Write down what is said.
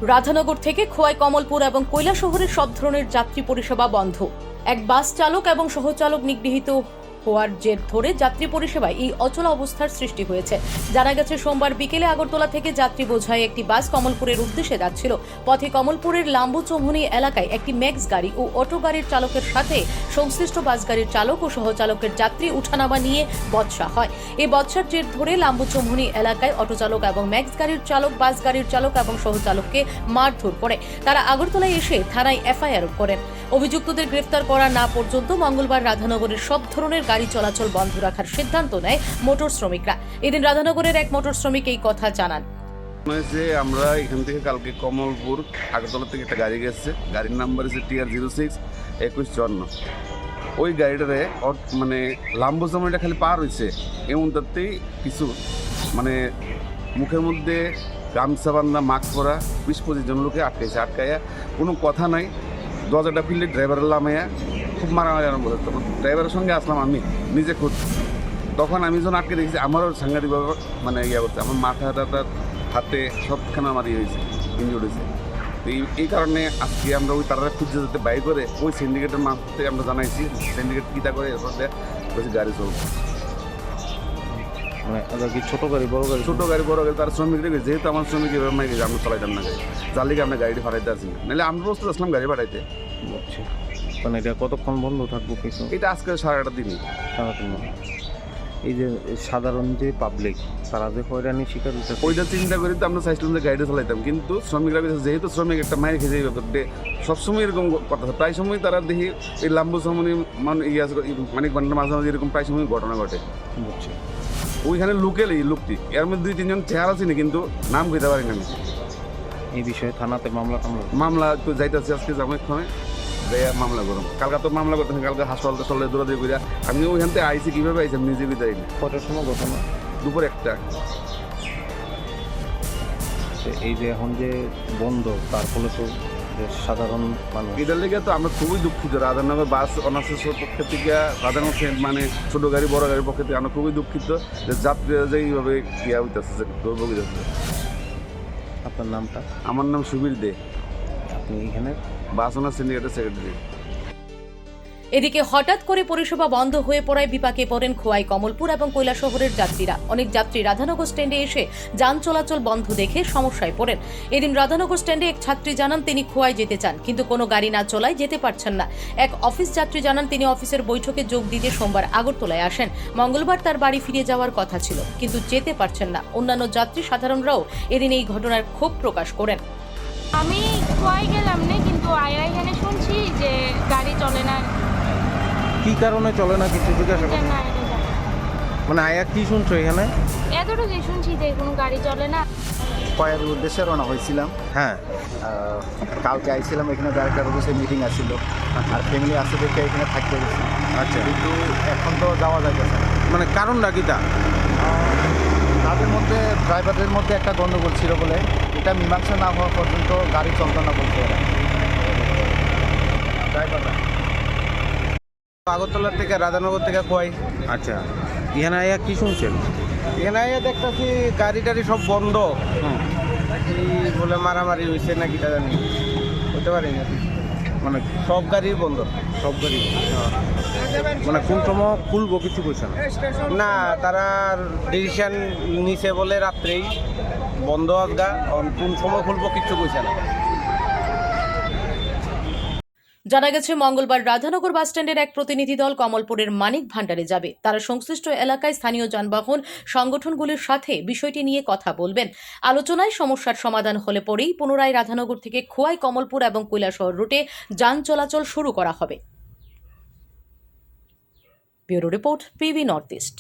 রাধানগর থেকে খোয়াই কমলপুর এবং কৈলাসহরের সব ধরনের যাত্রী পরিষেবা বন্ধ। এক বাস চালক এবং সহচালক নিগৃহীত হওয়ার জের ধরে যাত্রী পরিষেবায় এই অচল অবস্থার সৃষ্টি হয়েছে। জানা গেছে, সোমবার বিকেলে আগরতলা থেকে যাত্রী বোঝাই একটি বাস কমলপুরের উদ্দেশ্যে যাচ্ছিল। পথে কমলপুরের লাম্বুচৌমুহনী এলাকায় একটি ম্যাক্স গাড়ি ও অটো গাড়ির চালকের সাথে সংশ্লিষ্ট বাস গাড়ির চালক ও সহচালকের যাত্রী উঠানামা নিয়ে বচসা হয়। এই বচসার জের ধরে লাম্বুচৌমুহনী এলাকায় অটো চালক এবং ম্যাক্স গাড়ির চালক বাস গাড়ির চালক এবং সহচালককে মারধর করে। তারা আগরতলায় এসে থানায় এফআইআর করেন। অভিযুক্তদের গ্রেফতার করা না পর্যন্ত মঙ্গলবার রাধানগরের সব ধরনের গাড়ি চলাচল বন্ধ রাখার সিদ্ধান্ত নেয় মোটর শ্রমিকরা। এদিন রাধানগরের এক মোটর শ্রমিক এই কথা জানান। আমরা এখান থেকে কালকে কমলপুর আগরতলা থেকে একটা গাড়ি গেছে, গাড়ির নাম্বার হচ্ছে TR06-2154। ওই গাড়িটারে মানে লাম্বুচৌমুহনীটা খালি পার হয়েছে, এমন তাতেই কিছু মানে মুখের মধ্যে গামছা বান্ধা মাস্ক পরা 20-25 জন লোকে আটকাইছে। আটকাইয়া কোনো কথা নাই, দরজাটা খুললে ড্রাইভারের লামাইয়া খুব মারামারি আরম্ভ করতো। ড্রাইভারের সঙ্গে আসলাম আমি নিজে খুঁজ। তখন আমি যখন আটকে দেখেছি আমারও সাংঘাতিকভাবে মানে ইয়ে করছে, আমার মাথাটা হাতে সবখানে আমার ইয়ে হয়েছে, ইনজুর্ড হয়েছে। তো এই কারণে আজকে আমরা ওই তারা খুঁজে যেতে বাই করে ওই সিন্ডিকেটের মাধ্যমে আমরা জানাইছি, সিন্ডিকেট কীটা করে এরপর গাড়ি চলছে। মানে কি ছোটো গাড়ি বড় গাড়ি? ছোটো গাড়ি বড় গাড়ি তার শ্রমিক রেখে, যেহেতু আমার শ্রমিক এভাবে আমরা চালাইতাম না গাড়ি, যার লিগে আমরা গাড়িটি ফাটাইতে আসি না, নাহলে আমরা প্রস্তুত আসলাম গাড়ি ফাটাইতে। বুঝছি। মানে এটা কতক্ষণ বন্ধ থাকবো কিছু? এটা আজকে 8:30 দিনই। সারাদিন। এই যে সাধারণ যে পাবলিক তারা যে হয়রানি শিকার হচ্ছে, ওইটা চিন্তা করি তো আমরা চাইছিলাম যে গাড়িটা চালাইতাম, কিন্তু শ্রমিকরা যেহেতু শ্রমিক একটা মায়ের খেয়ে যাই ব্যাপারটা সবসময় এরকম কথা, প্রায় সময় তারা দেখি এই লাম্বুচৌমুহনী মানে ঘন্টার মাঝে মাঝে এরকম প্রায় সময় ঘটনা ঘটে। বুঝছি। ওইখানে লোকেল এই লোকটি, এর মধ্যে 2-3 জন চেহারা চিনি, কিন্তু নাম কইতে পারি না আমি। এই বিষয়ে থানাতে মামলা তো যাইতেছি, আজকে যাবো মামলা করুন। কালকে তো মামলা করতেন, কালকে হাসপাতালটা চলে দৌড়াদৌড়ি করিয়া আমি ওইখান থেকে আইসি, কীভাবে আইসি আমি নিজে বিদায় নি। কটার সময় ঘটনা? দুপুর 1টা। এই যে এখন যে বন্ধ, তার ফলে তো সাধারণ মানুষ, এটার লেগে তো আমরা খুবই দুঃখিত। রাধানগর বাস অনার্সের পক্ষ থেকে, রাধানগর মানে ছোটো গাড়ি বড় গাড়ির পক্ষ থেকে আমরা খুবই দুঃখিত যে যাত্রীরা যে এইভাবে ইয়া হইতেছে, যে দুর্ভোগ যাচ্ছে। আপনার নামটা? আমার নাম সুবীর দে, আপনি এখানে বাস অনার্স সিন্ডিকেটের সেক্রেটারি। এদিকে হঠাৎ করে পরিষেবা বন্ধ হয়ে পড়ায় বিপাকে পড়েন খোয়াই কমলপুর এবং কৈলাসহরের যাত্রীরা। অনেক যাত্রী রাধানগর স্ট্যান্ডে এসে যান চলাচল বন্ধ দেখে সমস্যায় পড়েন। এদিন রাধানগর স্ট্যান্ডে এক ছাত্রী জানান তিনি খোয়াই যেতে চান, কিন্তু কোনো গাড়ি না চলায় যেতে পারছেন না। এক অফিস যাত্রী জানান তিনি অফিসের বৈঠকে যোগ দিতে সোমবার আগরতলায় আসেন। মঙ্গলবার তার বাড়ি ফিরে যাওয়ার কথা ছিল, কিন্তু যেতে পারছেন না। অন্যান্য যাত্রী সাধারণরাও এদিন এই ঘটনার ক্ষোভ প্রকাশ করেন। আমি খোয়াই গেলাম না, কিন্তু এখানে শুনছি যে গাড়ি চলে না। কি কারণে চলে না কিছু জিজ্ঞাসা করুন। মানে আয়া কি শুনছো এখানে? এতটুকুই শুনছি যে কোনো গাড়ি চলে না। খোয়াইয়ের উদ্দেশ্যে রওনা হয়েছিলাম। হ্যাঁ, কালকে আইছিলাম, এখানে ডাইরেক্টর অফিসে মিটিং আসছিল, আর ফ্যামিলি আসতে দেখে এখানে থাকতে গেছি। আচ্ছা। কিন্তু এখন তো যাওয়া যাইতেছে না। মানে কারণটা কি তা? তাদের মধ্যে ড্রাইভারদের মধ্যে একটা গণ্ডগোল ছিল বলে, এটা মীমাংসা না হওয়া পর্যন্ত গাড়ি চলতো না বলতে ওরা ড্রাইভাররা। আগরতলা থেকে রাধানগর থেকে খোয়াই। আচ্ছা, এখানে আয়া কি শুনছেন? এখানে আইয়া দেখতেছি গাড়ি টাড়ি সব বন্ধ। কি বলে মারামারি হয়েছে নাকি তা জানি, হতে পারি না। মানে সব গাড়ি বন্ধ। সব গাড়ি মানে কোন সময় খুলবো কিছু কইছে না? না, তারা ডিসিশন নিছে বলে রাত্রেই বন্ধ আজগা, কোন সময় খুলবো কিচ্ছু কইছে না। জানা গেছে, মঙ্গলবার রাধানগর বাসস্ট্যান্ডের এক প্রতিনিধি দল কমলপুরের মানিক ভান্ডারে যাবে। তারা সংশ্লিষ্ট এলাকায় স্থানীয় যানবাহন সংগঠনগুলির সাথে বিষয়টি নিয়ে কথা বলবেন। আলোচনায় সমস্যার সমাধান হলে পরেই পুনরায় রাধানগর থেকে খোয়াই কমলপুর এবং কৈলাসহর রুটে যান চলাচল শুরু করা হবে। Bureau report, PV north east.